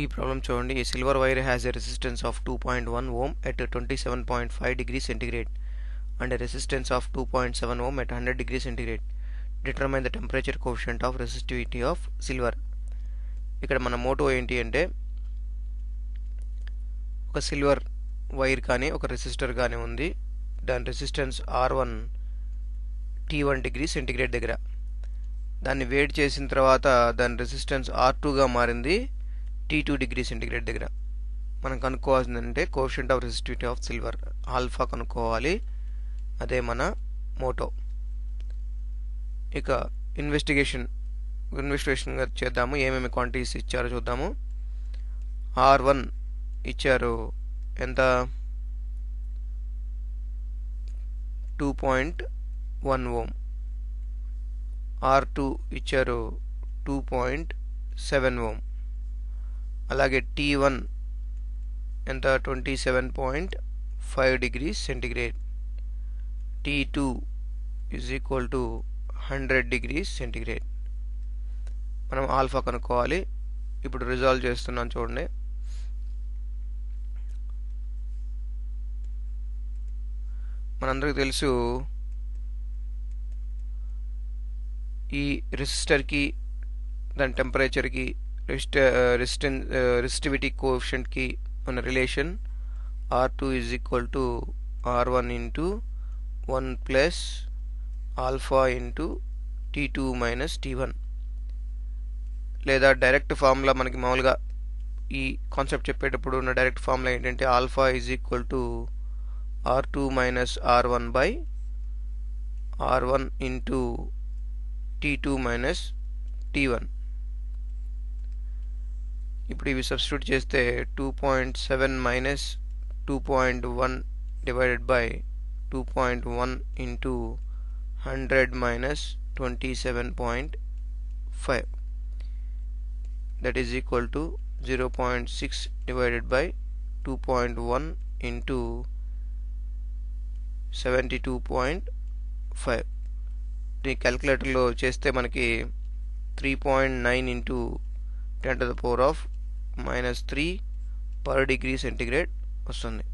ఈ ప్రాబ్లం చూడండి. A silver wire has a resistance of 2.1 ohm at 27.5 degrees centigrade and a resistance of 2.7 ohm at 100 degrees centigrade. Determine the temperature coefficient of resistivity of silver. ఇక్కడ మన Moto ఏంటి అంటే ఒక silver wire కానీ ఒక resistor కానీ ఉంది. దాని resistance R1 T1 degree centigrade దగ్గర. దాన్ని వేడి చేసిన తర్వాత దాని రెసిస్టెన్స్ R2గా మారింది T2 డిగ్రీ సెంటిగ్రేడ్ దగ్గర. మనం కనుక్కోవాల్సింది అంటే coefficient of resistivity of silver alpha కనుక్కోవాలి. అదే మన మోటో. ఇక ఇన్వెస్టిగేషన్ చేద్దాము. ఏమేమి క్వాంటిటీస్ ఇచ్చారో చూద్దాము. R1 ఇచ్చారు ఎంత, 2.1 ohm. R2 ఇచ్చారు 2.7 ohm. అలాగే T1 ఎంత, 27.5 degrees centigrade. T2 is equal to 100 degrees centigrade. మనం ఆల్ఫా కనుక్కోవాలి. ఇప్పుడు రిజాల్వ్ చేస్తున్నాను చూడండి. మనందరికీ తెలుసు ఈ రెసిస్టర్కి దాని టెంపరేచర్కి resistivity coefficient की ఉన్న relation R2 is equal to R1 into 1 plus alpha into T2 minus T1. లేదా డైరెక్ట్ ఫార్ములా మనకి మామూలుగా ఈ కాన్సెప్ట్ చెప్పేటప్పుడు ఉన్న డైరెక్ట్ ఫార్ములా ఏంటంటే alpha is equal to R2 minus R1 by R1 into T2 minus T1. ఇప్పుడు ఇవి substitute చేస్తే 2.7 minus 2.1 divided by 2.1 into 100 minus 27.5 that is equal to 0.6 divided by 2.1 into 72.5. ఈ క్యాలిక్యులేటర్లో చేస్తే మనకి 3.9 into 10 to the power of -3 per degree centigrade వస్తుంది.